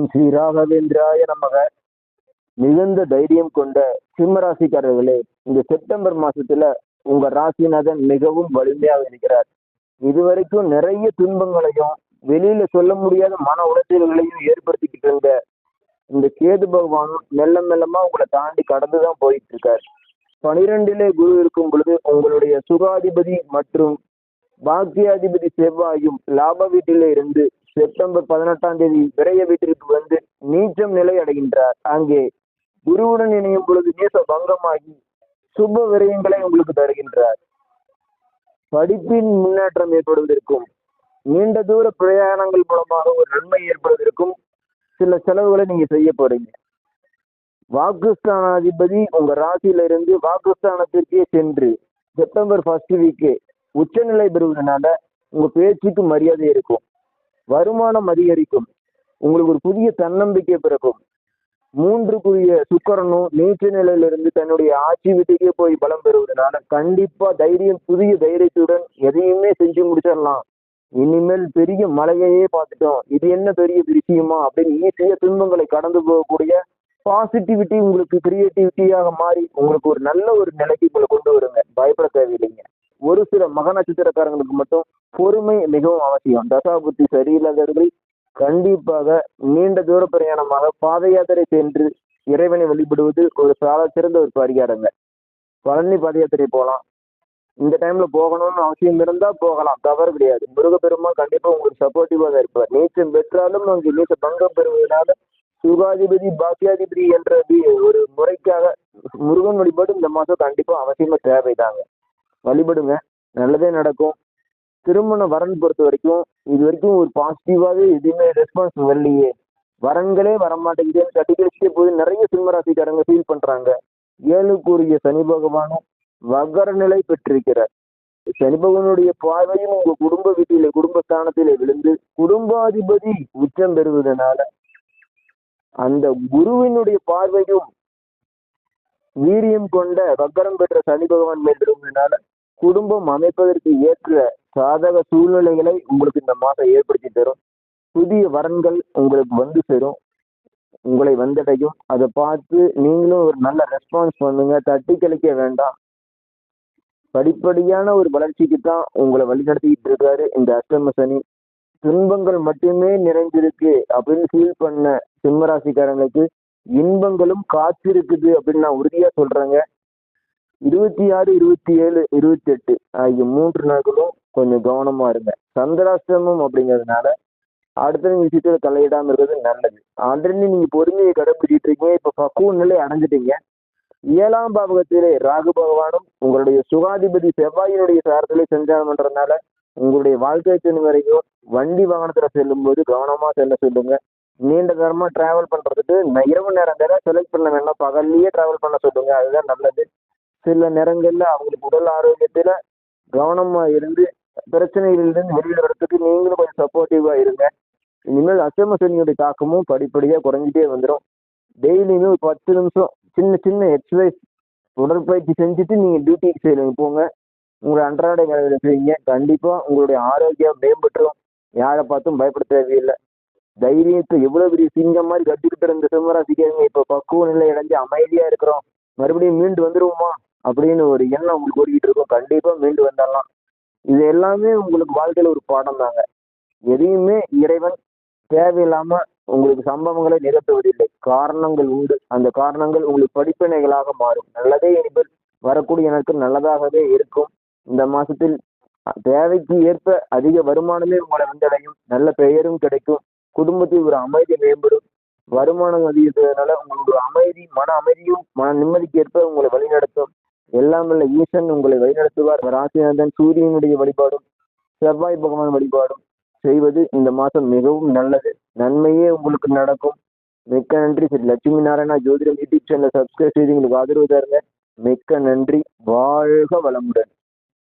ஓம் ஸ்ரீ ராகவேந்திராய நமக. மிகுந்த தைரியம் கொண்ட சிம்மராசிக்காரர்களே, இந்த செப்டம்பர் மாசத்துல உங்க ராசிநாதன் மிகவும் வலிமையாக இருக்கிறார். இதுவரைக்கும் நிறைய துன்பங்களையும் வெளியில சொல்ல முடியாத மன உளைச்சல்களையும் ஏற்படுத்திக்கிட்டு இருந்த இந்த கேது பகவானும் மெல்ல மெல்லமா உங்களை தாண்டி கடந்துதான் போயிட்டு இருக்கார். 12லே குரு இருக்கும் பொழுது உங்களுடைய சுகாதிபதி மற்றும் பாக்கியாதிபதி செவ்வாயும் லாப வீட்டிலே இருந்து செப்டம்பர் 18ஆம் தேதி விரைய வீட்டிற்கு வந்து நீச்சம் நிலை அடைகின்றார். அங்கே குருவுடன் இணையும் பொழுது நேச பங்கமாகி சுப விரயங்களை உங்களுக்கு தருகின்றார். படிப்பின் முன்னேற்றம் ஏற்படுவதற்கும் நீண்ட தூர பிரயாணங்கள் மூலமாக ஒரு நன்மை ஏற்படுவதற்கும் சில செலவுகளை நீங்க செய்ய போறீங்க. வாக்குஸ்தானாதிபதி உங்க ராசியில இருந்து வாக்குஸ்தானத்திற்கே சென்று செப்டம்பர் 1 வீக்கு உச்சநிலை பெறுவதனால உங்க பேச்சுக்கு மரியாதை இருக்கும், வருமானம் அதிகரிக்கும், உங்களுக்கு ஒரு புதிய தன்னம்பிக்கை பிறக்கும். 3க்குரிய சுக்கிரனும் நீச்ச நிலையிலிருந்து தன்னுடைய ஆட்சி வீட்டுக்கே போய் பலம் பெறுவதனால கண்டிப்பா புதிய தைரியத்துடன் எதையுமே செஞ்சு முடிச்சிடலாம். இனிமேல் பெரிய மலையையே பார்த்துட்டோம், இது என்ன பெரிய விஷயமா அப்படின்னு ஈஸியா துன்பங்களை கடந்து போகக்கூடிய பாசிட்டிவிட்டி உங்களுக்கு கிரியேட்டிவிட்டியாக மாறி உங்களுக்கு ஒரு நல்ல ஒரு நிலைக்கு உங்களை கொண்டு வருங்க. பயப்பட தேவையில்லைங்க. ஒரு சில மக நட்சத்திரக்காரங்களுக்கு மட்டும் பொறுமை மிகவும் அவசியம். தசாபுத்தி சரியில்லாதவர்கள் கண்டிப்பாக நீண்ட தூர பிரயாணமாக பாத யாத்திரை சென்று இறைவனை வழிபடுவது ஒரு சால சிறந்த ஒரு பரிகாரங்க. பழனி பாத யாத்திரை போகலாம். இந்த டைம்ல போகணும்னு அவசியம் இருந்தா போகலாம், தவறு கிடையாது. முருகப்பெருமாள் கண்டிப்பா உங்களுக்கு சப்போர்ட்டிவா தான் இருப்பார். நீச்சம் பெற்றாலும் அங்கு நீச்ச பங்கம் பெறுவதனால சுகாதிபதி பாக்கியாதிபதி என்ற ஒரு முறைக்காக முருகன் வழிபாடு இந்த மாசம் கண்டிப்பா அவசியமா தேவைதாங்க. வழிபடுங்க, நல்லதே நடக்கும். திருமண வரன் பொறுத்த வரைக்கும் இது வரைக்கும் ஒரு பாசிட்டிவாவே எதுவுமே ரெஸ்பான்ஸ் வரலையே, வரன்களே வரமாட்டேங்குதுன்னு தட்டி கழிச்சுட்டே போது நிறைய சிம்மராசிக்காரங்க ஃபீல் பண்றாங்க. 7க்குரிய சனி பகவானும் வகர நிலை பெற்றிருக்கிறார். சனி பகவானுடைய பார்வையும் உங்க குடும்ப வீட்டிலே குடும்பஸ்தானத்திலே விழுந்து குடும்பாதிபதி உச்சம் பெறுவதனால அந்த குருவினுடைய பார்வையும் வீரியம் கொண்ட வக்கரம் பெற்ற சனி பகவான் மேல் விழுவதனால குடும்பம் அமைப்பதற்கு ஏற்ற சாதக சூழ்நிலைகளை உங்களுக்கு இந்த மாதம் ஏற்படுத்தி தரும். புதிய வரன்கள் உங்களுக்கு வந்து சேரும், உங்களை வந்தடையும். அதை பார்த்து நீங்களும் ஒரு நல்ல ரெஸ்பான்ஸ் பண்ணுங்க, தட்டி கழிக்க வேண்டாம். படிப்படியான ஒரு வளர்ச்சிக்கு தான் உங்களை வழிநடத்திக்கிட்டு இருக்காரு இந்த அஷ்டம சனி. துன்பங்கள் மட்டுமே நிறைஞ்சிருக்கு அப்படின்னு ஃபீல் பண்ண சிம்மராசிக்காரங்களுக்கு இன்பங்களும் காத்திருக்குது அப்படின்னு நான் உறுதியா சொல்றேங்க. 26, 27, 28 ஆகிய 3 நாட்களும் கொஞ்சம் கவனமா இருங்க. சந்திராஷ்டமம் அப்படிங்கிறதுனால அடுத்த விஷயத்துல தலையிடாம இருக்கிறது நல்லது. ஆல்ரெடி நீங்க பொறுமையை கடைபிடிச்சிட்டு இருக்கீங்க, இப்ப பக்குவ நிலை அடைஞ்சிட்டீங்க. 7ஆம் பாவகத்திலே ராகு பகவானும் உங்களுடைய சுகாதிபதி செவ்வாயினுடைய சாரத்திலே சஞ்சாரம் பண்றதுனால உங்களுடைய வாழ்க்கை துணை வரைக்கும் வண்டி வாகனத்துல செல்லும் போது கவனமா செல்ல சொல்லுங்க. நீண்ட நேரமா டிராவல் பண்றதுக்கு இரவு நேரங்களை செலக்ட் பண்ண வேண்டாம், பகல்லையே டிராவல் பண்ண சொல்லுங்க, அதுதான் நல்லது. சில நேரங்கள்ல அவங்களுக்கு உடல் ஆரோக்கியத்துல கவனமா இருந்து பிரச்சனைகளிலிருந்து வெளியில வரத்துக்கு நீங்களும் கொஞ்சம் சப்போர்ட்டிவா இருங்க. இனிமேல் அஷ்டம சனியுடைய தாக்கமும் படிப்படியா குறைஞ்சிட்டே வந்துடும். டெய்லியுமே ஒரு 10 நிமிஷம் சின்ன சின்ன எக்ஸசைஸ் உடற்பயிற்சி செஞ்சுட்டு நீங்க டியூட்டிக்கு செய்யணும் போங்க. உங்களுடைய அன்றாட வேலைகளை செய்யுங்க, கண்டிப்பா உங்களுடைய ஆரோக்கியம் மேம்பட்டுரும். யாரை பார்த்தும் பயப்பட தேவையில்லை. தைரியத்தை எவ்வளவு பெரிய சிங்கம் மாதிரி கட்டிக்கிட்டு இருந்த சிம்மராசிக்காரங்க இப்ப பக்குவ நிலை அடைஞ்சு அமைதியா இருக்கிறோம், மறுபடியும் மீண்டு வந்துருவோமா அப்படின்னு ஒரு எண்ணம் உங்களுக்கு ஓடிக்கிட்டு இருக்கும். கண்டிப்பா மீண்டு வந்துடலாம். இது எல்லாமே உங்களுக்கு வாழ்க்கையில ஒரு பாடம் தாங்க. எதையுமே இறைவன் தேவையில்லாம உங்களுக்கு சம்பவங்களை நிகழ்த்துவதில்லை, காரணங்கள் உண்டு. அந்த காரணங்கள் உங்களுக்கு படிப்பினைகளாக மாறும். நல்லதே இனிமேல் வரக்கூடிய நாட்கள் நல்லதாகவே இருக்கும். இந்த மாசத்தில் தேவைக்கு ஏற்ப அதிக வருமானமே உங்களை வந்தடையும், நல்ல பெயரும் கிடைக்கும், குடும்பத்தில் ஒரு அமைதி மேம்படும். வருமானம் அதிகரித்ததுனால உங்களுக்கு அமைதி, மன அமைதியும் மன நிம்மதிக்கு ஏற்ப உங்களை வழிநடத்தும். எல்லாமல்ல ஈசன் உங்களை வழிநடத்துவார். ராசிநாதன் சூரியனுடைய வழிபாடும் செவ்வாய் பகவான் வழிபாடும் செய்வது இந்த மாதம் மிகவும் நல்லது. நன்மையே உங்களுக்கு நடக்கும். மிக்க நன்றி. ஸ்ரீ லட்சுமி நாராயணா ஜோதிடம் யூடியூப் சேனலை சப்ஸ்கிரைப் செய்து உங்களுக்கு ஆதரவு தருங்க. மிக்க நன்றி. வாழ்க வளமுடன்.